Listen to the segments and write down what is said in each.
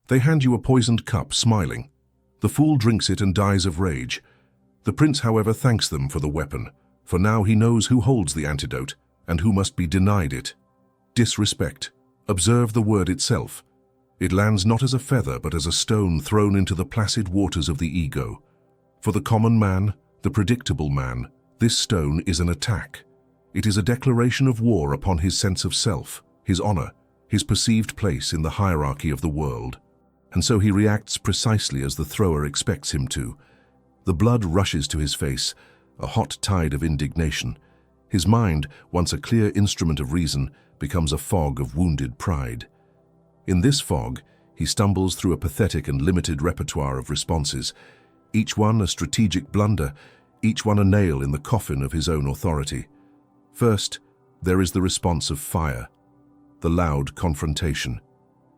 They hand you a poisoned cup, smiling. The fool drinks it and dies of rage. The prince, however, thanks them for the weapon, for now he knows who holds the antidote and who must be denied it. Disrespect. Observe the word itself. It lands not as a feather but as a stone thrown into the placid waters of the ego. For the common man, the predictable man, this stone is an attack. It is a declaration of war upon his sense of self, his honor, his perceived place in the hierarchy of the world. And so he reacts precisely as the thrower expects him to. The blood rushes to his face, a hot tide of indignation. His mind, once a clear instrument of reason, becomes a fog of wounded pride. In this fog, he stumbles through a pathetic and limited repertoire of responses, each one a strategic blunder, each one a nail in the coffin of his own authority. First, there is the response of fire, the loud confrontation.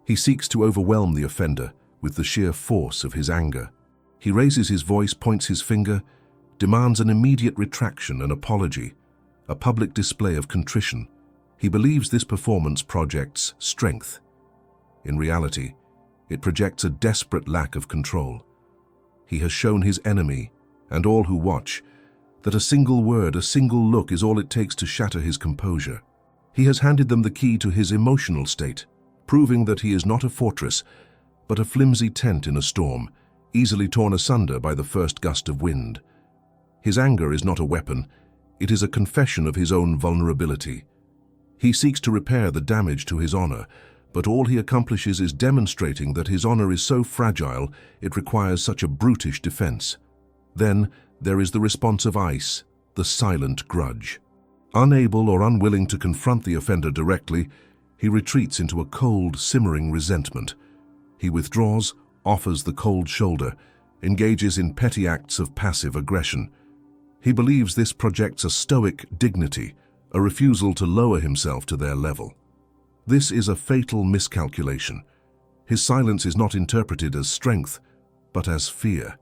He seeks to overwhelm the offender with the sheer force of his anger. He raises his voice, points his finger, demands an immediate retraction, an apology, a public display of contrition. He believes this performance projects strength. In reality, it projects a desperate lack of control. He has shown his enemy, and all who watch, that a single word, a single look is all it takes to shatter his composure. He has handed them the key to his emotional state, proving that he is not a fortress, but a flimsy tent in a storm, easily torn asunder by the first gust of wind. His anger is not a weapon, it is a confession of his own vulnerability. He seeks to repair the damage to his honor, but all he accomplishes is demonstrating that his honor is so fragile it requires such a brutish defense. Then there is the response of ice, the silent grudge. Unable or unwilling to confront the offender directly, he retreats into a cold, simmering resentment. He withdraws, offers the cold shoulder, engages in petty acts of passive aggression. He believes this projects a stoic dignity, a refusal to lower himself to their level. This is a fatal miscalculation. His silence is not interpreted as strength, but as fear.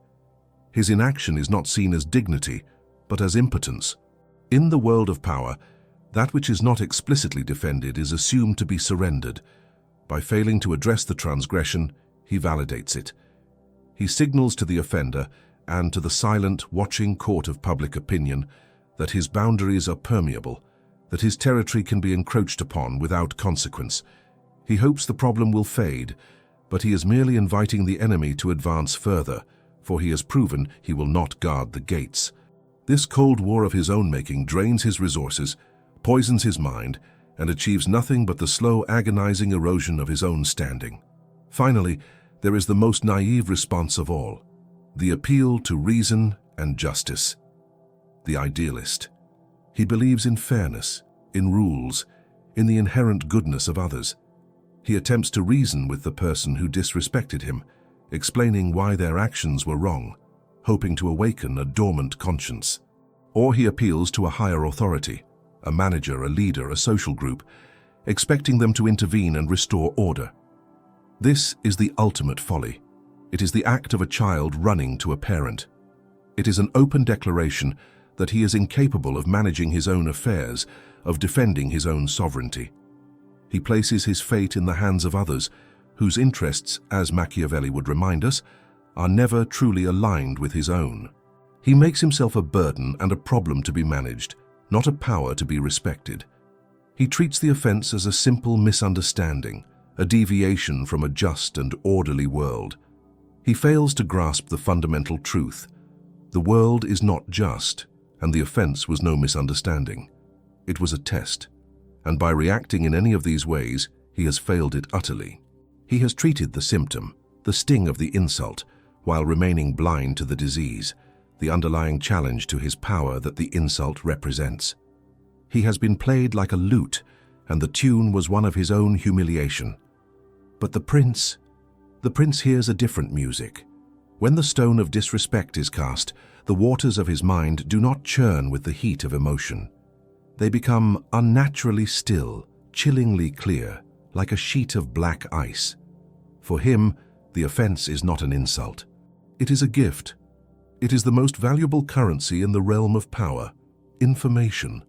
His inaction is not seen as dignity, but as impotence. In the world of power, that which is not explicitly defended is assumed to be surrendered. By failing to address the transgression, he validates it. He signals to the offender and to the silent, watching court of public opinion that his boundaries are permeable, that his territory can be encroached upon without consequence. He hopes the problem will fade, but he is merely inviting the enemy to advance further, for he has proven he will not guard the gates. This cold war of his own making drains his resources, poisons his mind, and achieves nothing but the slow, agonizing erosion of his own standing. Finally, there is the most naive response of all, the appeal to reason and justice. The idealist. He believes in fairness, in rules, in the inherent goodness of others. He attempts to reason with the person who disrespected him, explaining why their actions were wrong, hoping to awaken a dormant conscience. Or he appeals to a higher authority, a manager, a leader, a social group, expecting them to intervene and restore order. This is the ultimate folly. It is the act of a child running to a parent. It is an open declaration that he is incapable of managing his own affairs, of defending his own sovereignty. He places his fate in the hands of others, whose interests, as Machiavelli would remind us, are never truly aligned with his own. He makes himself a burden and a problem to be managed, not a power to be respected. He treats the offense as a simple misunderstanding, a deviation from a just and orderly world. He fails to grasp the fundamental truth. The world is not just, and the offense was no misunderstanding. It was a test, and by reacting in any of these ways, he has failed it utterly. He has treated the symptom, the sting of the insult, while remaining blind to the disease, the underlying challenge to his power that the insult represents. He has been played like a lute, and the tune was one of his own humiliation. But the prince hears a different music. When the stone of disrespect is cast, the waters of his mind do not churn with the heat of emotion. They become unnaturally still, chillingly clear, like a sheet of black ice. For him, the offense is not an insult. It is a gift. It is the most valuable currency in the realm of power, information.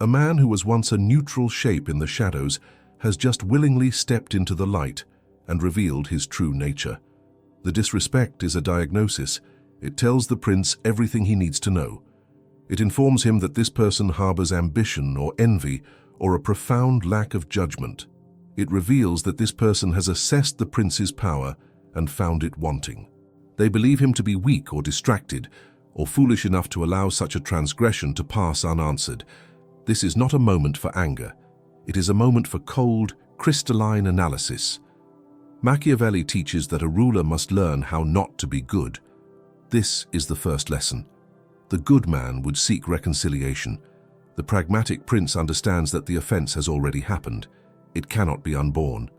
A man who was once a neutral shape in the shadows has just willingly stepped into the light, and revealed his true nature. The disrespect is a diagnosis. It tells the prince everything he needs to know. It informs him that this person harbors ambition or envy or a profound lack of judgment. It reveals that this person has assessed the prince's power and found it wanting. They believe him to be weak or distracted, or foolish enough to allow such a transgression to pass unanswered. This is not a moment for anger. It is a moment for cold, crystalline analysis. Machiavelli teaches that a ruler must learn how not to be good. This is the first lesson. The good man would seek reconciliation. The pragmatic prince understands that the offense has already happened. It cannot be unborn.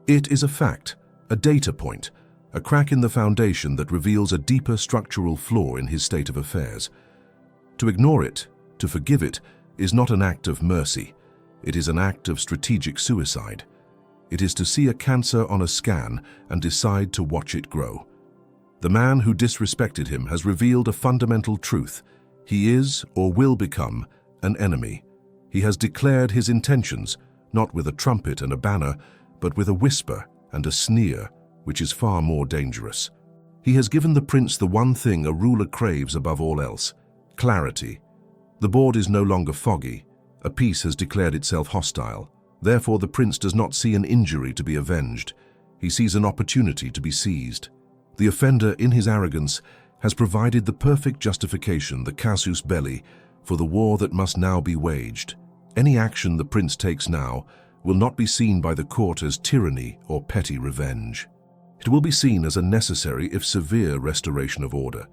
It is a fact, a data point, a crack in the foundation that reveals a deeper structural flaw in his state of affairs. To ignore it, to forgive it, is not an act of mercy. It is an act of strategic suicide. It is to see a cancer on a scan and decide to watch it grow. The man who disrespected him has revealed a fundamental truth. He is, or will become, an enemy. He has declared his intentions, not with a trumpet and a banner, but with a whisper and a sneer, which is far more dangerous. He has given the prince the one thing a ruler craves above all else: clarity. The board is no longer foggy. A peace has declared itself hostile. Therefore, the prince does not see an injury to be avenged. He sees an opportunity to be seized. The offender, in his arrogance, has provided the perfect justification, the casus belli, for the war that must now be waged. Any action the prince takes now will not be seen by the court as tyranny or petty revenge. It will be seen as a necessary, if severe, restoration of order.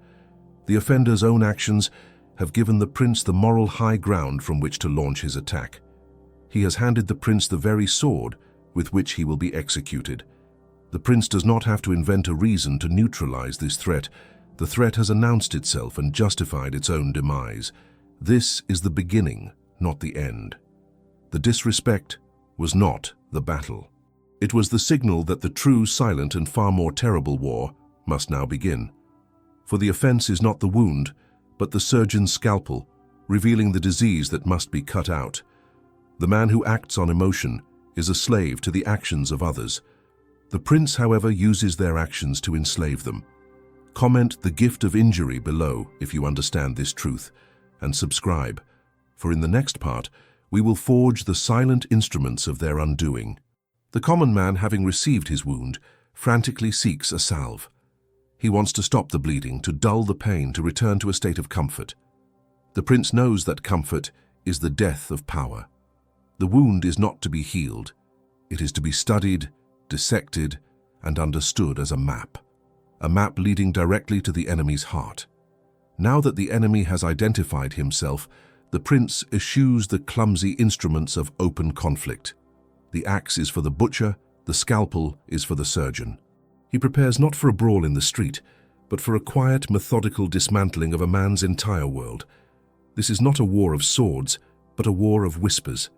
The offender's own actions have given the prince the moral high ground from which to launch his attack. He has handed the prince the very sword with which he will be executed. The prince does not have to invent a reason to neutralize this threat. The threat has announced itself and justified its own demise. This is the beginning, not the end. The disrespect was not the battle. It was the signal that the true, silent, and far more terrible war must now begin. For the offense is not the wound, but the surgeon's scalpel, revealing the disease that must be cut out. The man who acts on emotion is a slave to the actions of others. The prince, however, uses their actions to enslave them. Comment the gift of injury below if you understand this truth, and subscribe, for in the next part, we will forge the silent instruments of their undoing. The common man, having received his wound, frantically seeks a salve. He wants to stop the bleeding, to dull the pain, to return to a state of comfort. The prince knows that comfort is the death of power. The wound is not to be healed. It is to be studied, dissected, and understood as a map leading directly to the enemy's heart. Now that the enemy has identified himself, the prince eschews the clumsy instruments of open conflict. The axe is for the butcher, the scalpel is for the surgeon. He prepares not for a brawl in the street, but for a quiet, methodical dismantling of a man's entire world. This is not a war of swords, but a war of whispers.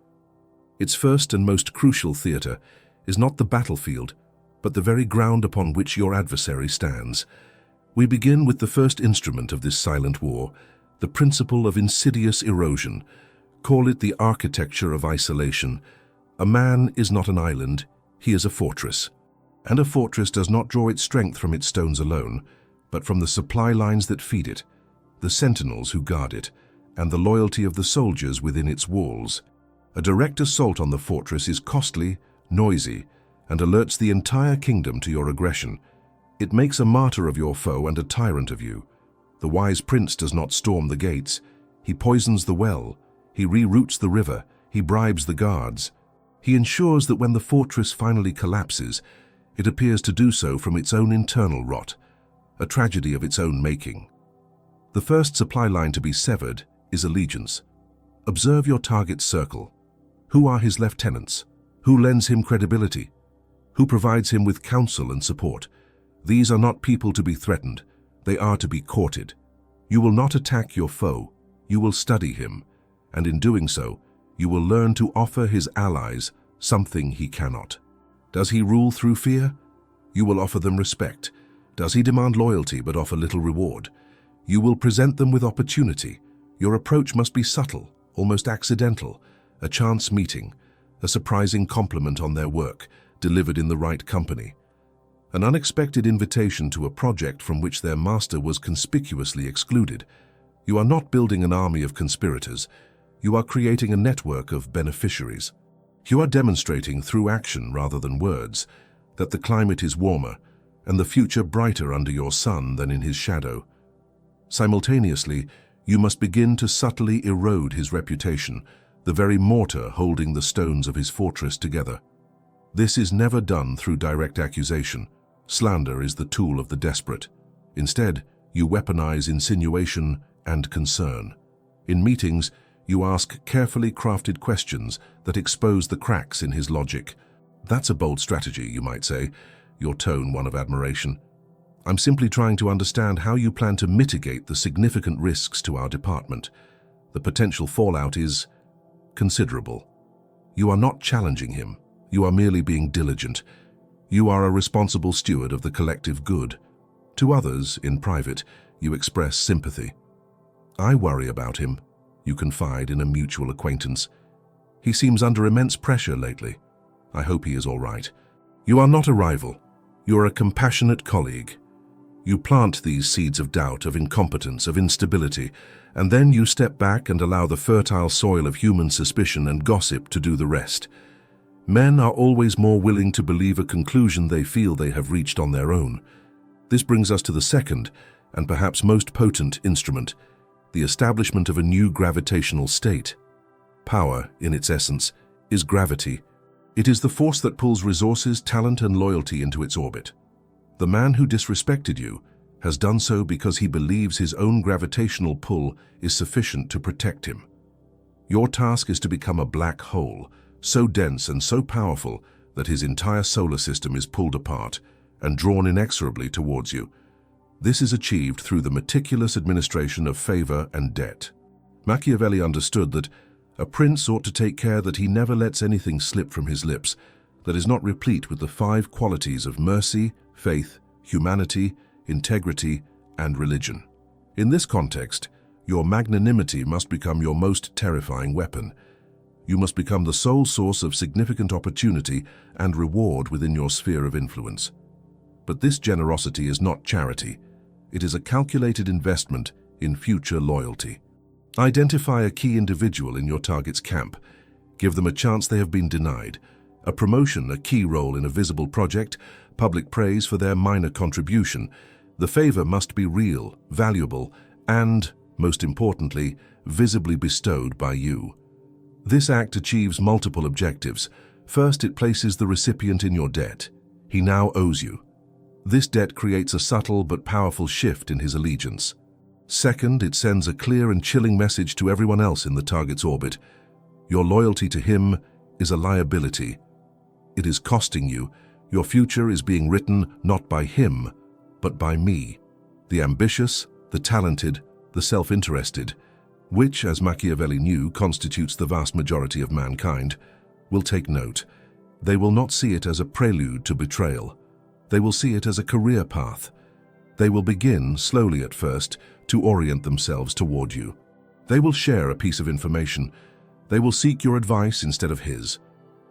Its first and most crucial theater is not the battlefield, but the very ground upon which your adversary stands. We begin with the first instrument of this silent war, the principle of insidious erosion. Call it the architecture of isolation. A man is not an island, he is a fortress. And a fortress does not draw its strength from its stones alone, but from the supply lines that feed it, the sentinels who guard it, and the loyalty of the soldiers within its walls. A direct assault on the fortress is costly, noisy, and alerts the entire kingdom to your aggression. It makes a martyr of your foe and a tyrant of you. The wise prince does not storm the gates. He poisons the well. He reroutes the river. He bribes the guards. He ensures that when the fortress finally collapses, it appears to do so from its own internal rot, a tragedy of its own making. The first supply line to be severed is allegiance. Observe your target's circle. Who are his lieutenants? Who lends him credibility? Who provides him with counsel and support? These are not people to be threatened. They are to be courted. You will not attack your foe. You will study him, and in doing so, you will learn to offer his allies something he cannot. Does he rule through fear? You will offer them respect. Does he demand loyalty but offer little reward? You will present them with opportunity. Your approach must be subtle, almost accidental, a chance meeting, a surprising compliment on their work, delivered in the right company. an unexpected invitation to a project from which their master was conspicuously excluded. You are not building an army of conspirators. You are creating a network of beneficiaries. You are demonstrating through action rather than words that the climate is warmer and the future brighter under your sun than in his shadow. Simultaneously, you must begin to subtly erode his reputation, the very mortar holding the stones of his fortress together. This is never done through direct accusation. Slander is the tool of the desperate. Instead, you weaponize insinuation and concern. In meetings, you ask carefully crafted questions that expose the cracks in his logic. That's a bold strategy, you might say, your tone one of admiration. I'm simply trying to understand how you plan to mitigate the significant risks to our department. The potential fallout is considerable. You are not challenging him. You are merely being diligent. You are a responsible steward of the collective good. To others, in private, you express sympathy. I worry about him, you confide in a mutual acquaintance. He seems under immense pressure lately. I hope he is all right. You are not a rival. You are a compassionate colleague. You plant these seeds of doubt, of incompetence, of instability, and then you step back and allow the fertile soil of human suspicion and gossip to do the rest. Men are always more willing to believe a conclusion they feel they have reached on their own. This brings us to the second, and perhaps most potent instrument, the establishment of a new gravitational state. Power, in its essence, is gravity. It is the force that pulls resources, talent, and loyalty into its orbit. The man who disrespected you has done so because he believes his own gravitational pull is sufficient to protect him. Your task is to become a black hole, so dense and so powerful that his entire solar system is pulled apart and drawn inexorably towards you. This is achieved through the meticulous administration of favor and debt. Machiavelli understood that a prince ought to take care that he never lets anything slip from his lips that is not replete with the 5 qualities of mercy, faith, humanity, integrity, and religion. In this context, your magnanimity must become your most terrifying weapon. You must become the sole source of significant opportunity and reward within your sphere of influence. But this generosity is not charity. It is a calculated investment in future loyalty. Identify a key individual in your target's camp. Give them a chance they have been denied. A promotion, a key role in a visible project, public praise for their minor contribution. The favor must be real, valuable, and, most importantly, visibly bestowed by you. This act achieves multiple objectives. First, it places the recipient in your debt. He now owes you. This debt creates a subtle but powerful shift in his allegiance. Second, it sends a clear and chilling message to everyone else in the target's orbit. Your loyalty to him is a liability. It is costing you. Your future is being written not by him, but by me, the ambitious, the talented, the self-interested, which, as Machiavelli knew, constitutes the vast majority of mankind, will take note. They will not see it as a prelude to betrayal. They will see it as a career path. They will begin, slowly at first, to orient themselves toward you. They will share a piece of information. They will seek your advice instead of his.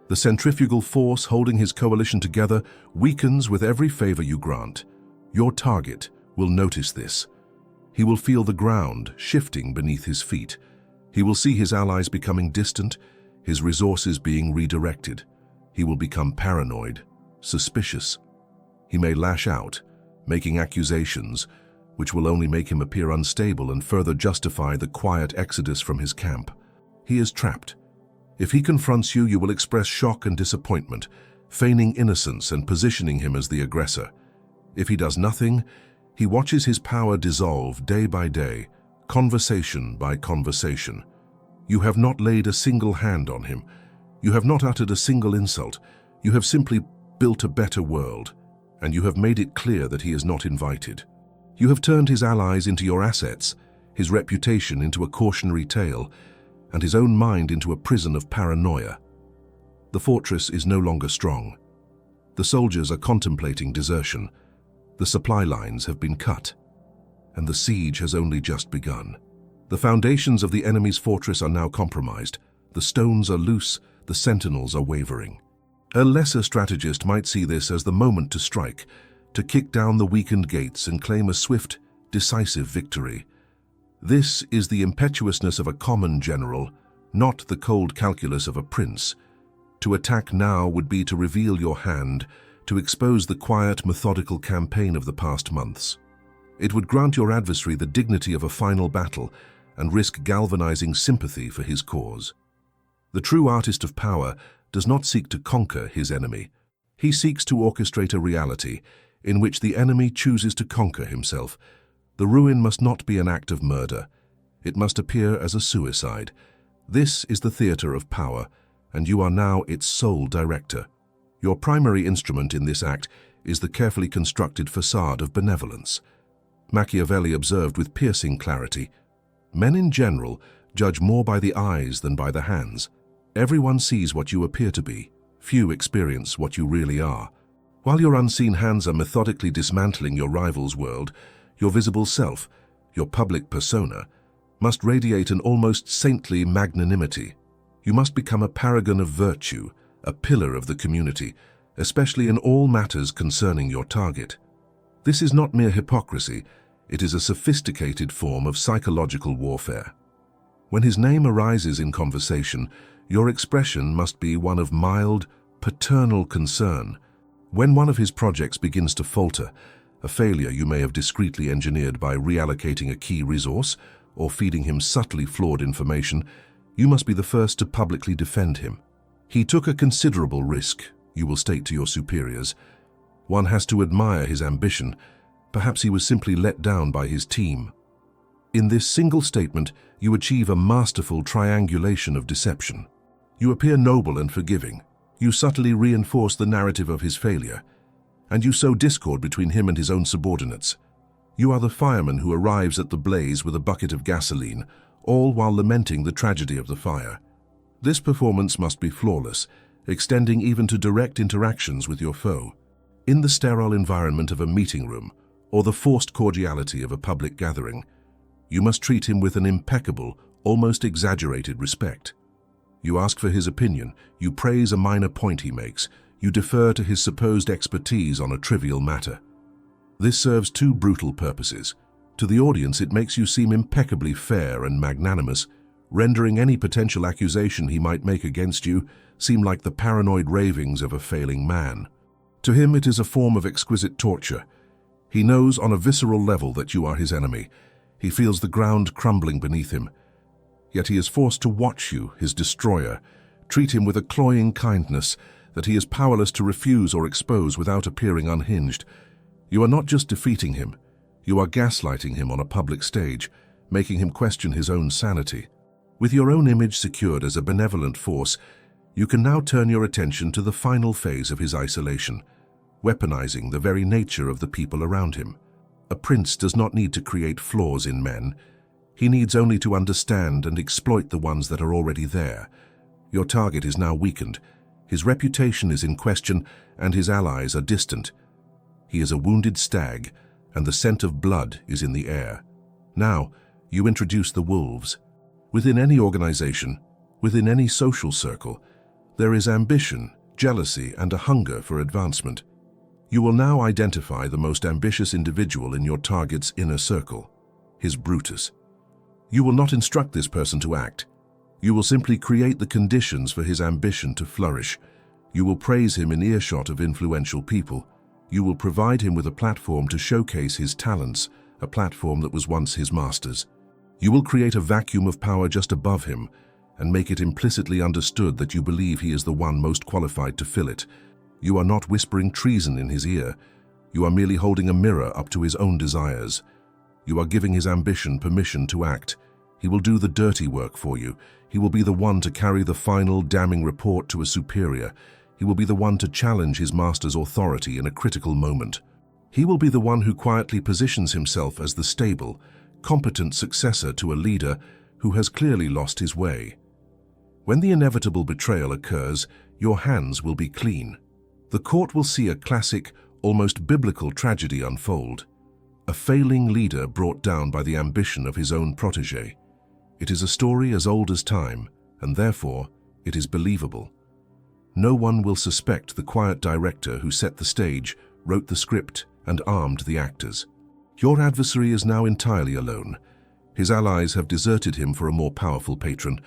The centrifugal force holding his coalition together weakens with every favor you grant. Your target will notice this. He will feel the ground shifting beneath his feet. He will see his allies becoming distant, his resources being redirected. He will become paranoid, suspicious. He may lash out, making accusations, which will only make him appear unstable and further justify the quiet exodus from his camp. He is trapped. If he confronts you, you will express shock and disappointment, feigning innocence and positioning him as the aggressor. If he does nothing, he watches his power dissolve day by day, conversation by conversation. You have not laid a single hand on him. You have not uttered a single insult. You have simply built a better world, and you have made it clear that he is not invited. You have turned his allies into your assets, his reputation into a cautionary tale, and his own mind into a prison of paranoia. The fortress is no longer strong. The soldiers are contemplating desertion. The supply lines have been cut, and the siege has only just begun. The foundations of the enemy's fortress are now compromised. The stones are loose, the sentinels are wavering. A lesser strategist might see this as the moment to strike, to kick down the weakened gates and claim a swift, decisive victory. This is the impetuousness of a common general, not the cold calculus of a prince. To attack now would be to reveal your hand, to expose the quiet, methodical campaign of the past months. It would grant your adversary the dignity of a final battle and risk galvanizing sympathy for his cause. The true artist of power does not seek to conquer his enemy. He seeks to orchestrate a reality in which the enemy chooses to conquer himself. The ruin must not be an act of murder. It must appear as a suicide. This is the theater of power, and you are now its sole director. Your primary instrument in this act is the carefully constructed facade of benevolence. Machiavelli observed with piercing clarity, "Men in general judge more by the eyes than by the hands. Everyone sees what you appear to be. Few experience what you really are." While your unseen hands are methodically dismantling your rival's world, your visible self, your public persona, must radiate an almost saintly magnanimity. You must become a paragon of virtue, a pillar of the community, especially in all matters concerning your target. This is not mere hypocrisy, it is a sophisticated form of psychological warfare. When his name arises in conversation, your expression must be one of mild, paternal concern. When one of his projects begins to falter, a failure you may have discreetly engineered by reallocating a key resource or feeding him subtly flawed information, you must be the first to publicly defend him. He took a considerable risk, you will state to your superiors. One has to admire his ambition. Perhaps he was simply let down by his team. In this single statement, you achieve a masterful triangulation of deception. You appear noble and forgiving. You subtly reinforce the narrative of his failure, and you sow discord between him and his own subordinates. You are the fireman who arrives at the blaze with a bucket of gasoline, all while lamenting the tragedy of the fire. This performance must be flawless, extending even to direct interactions with your foe. In the sterile environment of a meeting room, or the forced cordiality of a public gathering, you must treat him with an impeccable, almost exaggerated respect. You ask for his opinion, you praise a minor point he makes, you defer to his supposed expertise on a trivial matter. This serves two brutal purposes. To the audience, it makes you seem impeccably fair and magnanimous, rendering any potential accusation he might make against you seem like the paranoid ravings of a failing man. To him, it is a form of exquisite torture. He knows on a visceral level that you are his enemy. He feels the ground crumbling beneath him. Yet he is forced to watch you, his destroyer, treat him with a cloying kindness that he is powerless to refuse or expose without appearing unhinged. You are not just defeating him, you are gaslighting him on a public stage, making him question his own sanity. With your own image secured as a benevolent force, you can now turn your attention to the final phase of his isolation, weaponizing the very nature of the people around him. A prince does not need to create flaws in men. He needs only to understand and exploit the ones that are already there. Your target is now weakened. His reputation is in question, and his allies are distant. He is a wounded stag, and the scent of blood is in the air. Now, you introduce the wolves. Within any organization, within any social circle, there is ambition, jealousy, and a hunger for advancement. You will now identify the most ambitious individual in your target's inner circle, his Brutus. You will not instruct this person to act. You will simply create the conditions for his ambition to flourish. You will praise him in earshot of influential people. You will provide him with a platform to showcase his talents, a platform that was once his master's. You will create a vacuum of power just above him and make it implicitly understood that you believe he is the one most qualified to fill it. You are not whispering treason in his ear. You are merely holding a mirror up to his own desires. You are giving his ambition permission to act. He will do the dirty work for you. He will be the one to carry the final damning report to a superior. He will be the one to challenge his master's authority in a critical moment. He will be the one who quietly positions himself as the stable, competent successor to a leader who has clearly lost his way. When the inevitable betrayal occurs, your hands will be clean. The court will see a classic, almost biblical tragedy unfold. A failing leader brought down by the ambition of his own protege. It is a story as old as time, and therefore it is believable. No one will suspect the quiet director who set the stage, wrote the script, and armed the actors. Your adversary is now entirely alone. His allies have deserted him for a more powerful patron.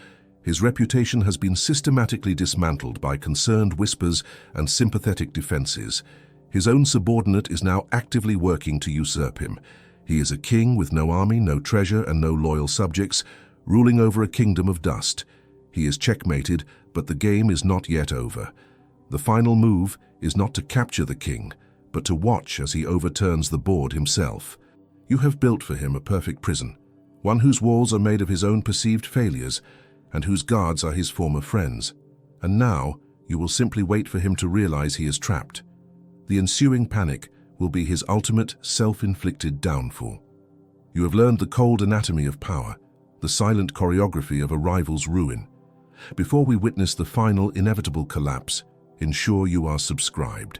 His reputation has been systematically dismantled by concerned whispers and sympathetic defenses. His own subordinate is now actively working to usurp him. He is a king with no army, no treasure, and no loyal subjects, ruling over a kingdom of dust. He is checkmated, but the game is not yet over. The final move is not to capture the king, but to watch as he overturns the board himself. You have built for him a perfect prison, one whose walls are made of his own perceived failures, and whose guards are his former friends. And now, you will simply wait for him to realize he is trapped. The ensuing panic will be his ultimate, self-inflicted downfall. You have learned the cold anatomy of power, the silent choreography of a rival's ruin. Before we witness the final, inevitable collapse, ensure you are subscribed.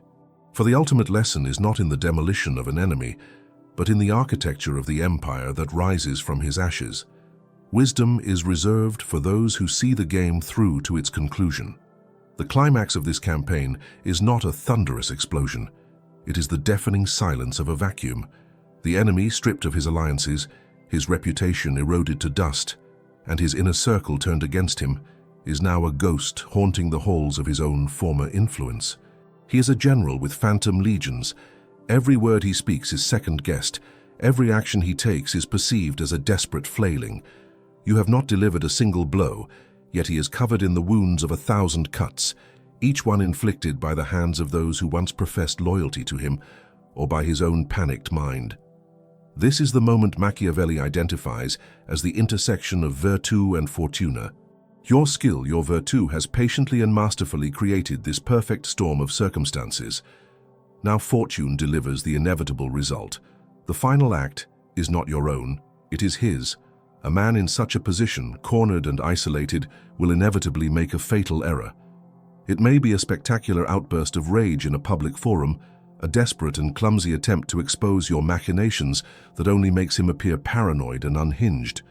For the ultimate lesson is not in the demolition of an enemy, but in the architecture of the empire that rises from his ashes. Wisdom is reserved for those who see the game through to its conclusion. The climax of this campaign is not a thunderous explosion. It is the deafening silence of a vacuum. The enemy, stripped of his alliances, his reputation eroded to dust, and his inner circle turned against him, is now a ghost haunting the halls of his own former influence. He is a general with phantom legions. Every word he speaks is second-guessed. Every action he takes is perceived as a desperate flailing. You have not delivered a single blow, yet he is covered in the wounds of 1,000 cuts, each one inflicted by the hands of those who once professed loyalty to him, or by his own panicked mind. This is the moment Machiavelli identifies as the intersection of virtù and fortuna. Your skill, your virtù, has patiently and masterfully created this perfect storm of circumstances. Now fortune delivers the inevitable result. The final act is not your own, it is his. A man in such a position, cornered and isolated, will inevitably make a fatal error. It may be a spectacular outburst of rage in a public forum, a desperate and clumsy attempt to expose your machinations that only makes him appear paranoid and unhinged.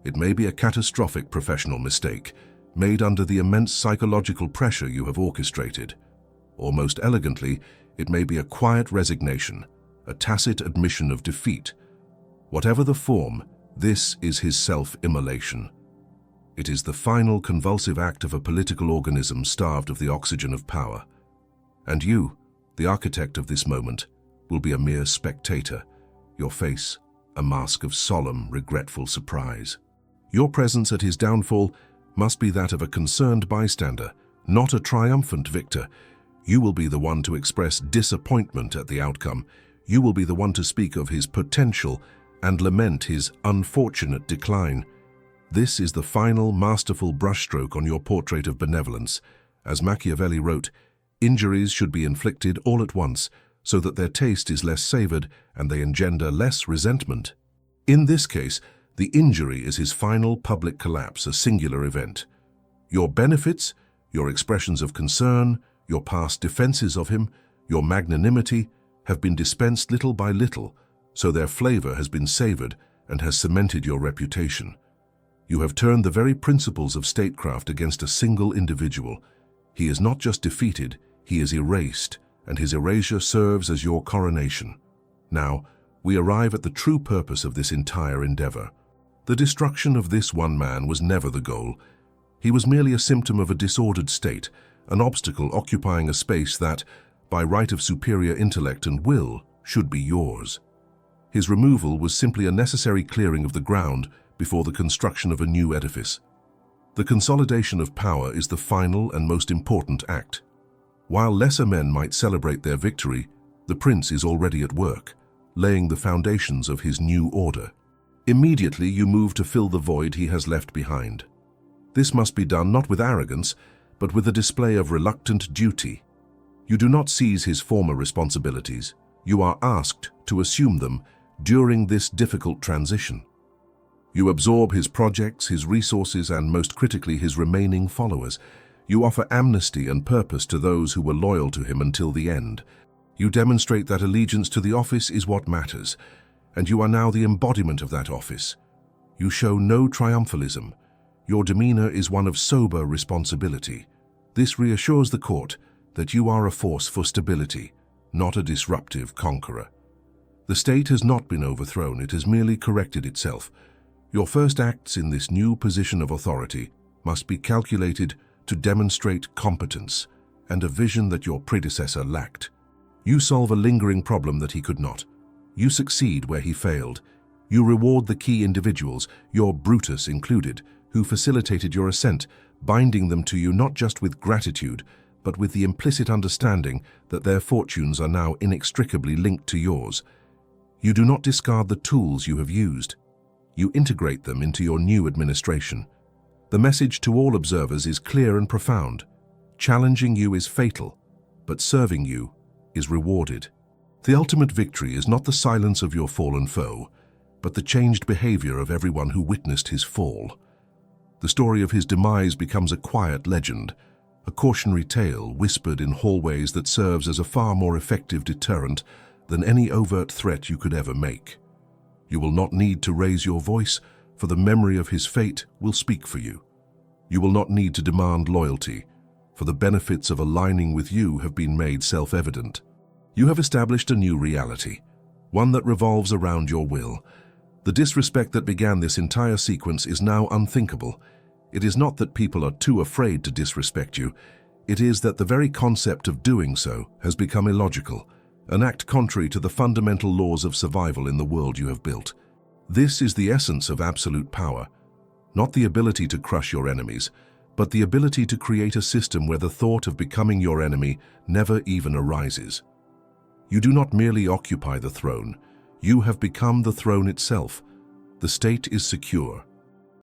It may be a catastrophic professional mistake, made under the immense psychological pressure you have orchestrated. Or most elegantly, it may be a quiet resignation, a tacit admission of defeat. Whatever the form, this is his self-immolation. It is the final convulsive act of a political organism starved of the oxygen of power. And you, the architect of this moment, will be a mere spectator, your face a mask of solemn, regretful surprise. Your presence at his downfall must be that of a concerned bystander, not a triumphant victor. You will be the one to express disappointment at the outcome. You will be the one to speak of his potential and lament his unfortunate decline. This is the final, masterful brushstroke on your portrait of benevolence. As Machiavelli wrote, injuries should be inflicted all at once, so that their taste is less savored and they engender less resentment. In this case, the injury is his final public collapse, a singular event. Your benefits, your expressions of concern, your past defenses of him, your magnanimity, have been dispensed little by little, so their flavor has been savored and has cemented your reputation. You have turned the very principles of statecraft against a single individual. He is not just defeated, he is erased, and his erasure serves as your coronation. Now, we arrive at the true purpose of this entire endeavor. The destruction of this one man was never the goal. He was merely a symptom of a disordered state, an obstacle occupying a space that, by right of superior intellect and will, should be yours. His removal was simply a necessary clearing of the ground before the construction of a new edifice. The consolidation of power is the final and most important act. While lesser men might celebrate their victory, the prince is already at work, laying the foundations of his new order. Immediately you move to fill the void he has left behind. This must be done not with arrogance, but with a display of reluctant duty. You do not seize his former responsibilities. You are asked to assume them during this difficult transition. You absorb his projects, his resources, and most critically, his remaining followers. You offer amnesty and purpose to those who were loyal to him until the end. You demonstrate that allegiance to the office is what matters, and you are now the embodiment of that office. You show no triumphalism. Your demeanor is one of sober responsibility. This reassures the court that you are a force for stability, not a disruptive conqueror. The state has not been overthrown, it has merely corrected itself. Your first acts in this new position of authority must be calculated to demonstrate competence and a vision that your predecessor lacked. You solve a lingering problem that he could not. You succeed where he failed. You reward the key individuals, your Brutus included, who facilitated your ascent, binding them to you not just with gratitude, but with the implicit understanding that their fortunes are now inextricably linked to yours. You do not discard the tools you have used. You integrate them into your new administration. The message to all observers is clear and profound. Challenging you is fatal, but serving you is rewarded. The ultimate victory is not the silence of your fallen foe, but the changed behavior of everyone who witnessed his fall. The story of his demise becomes a quiet legend, a cautionary tale whispered in hallways that serves as a far more effective deterrent than any overt threat you could ever make. You will not need to raise your voice, for the memory of his fate will speak for you. You will not need to demand loyalty, for the benefits of aligning with you have been made self-evident. You have established a new reality, one that revolves around your will. The disrespect that began this entire sequence is now unthinkable. It is not that people are too afraid to disrespect you. It is that the very concept of doing so has become illogical, an act contrary to the fundamental laws of survival in the world you have built. This is the essence of absolute power, not the ability to crush your enemies, but the ability to create a system where the thought of becoming your enemy never even arises. You do not merely occupy the throne, you have become the throne itself. The state is secure,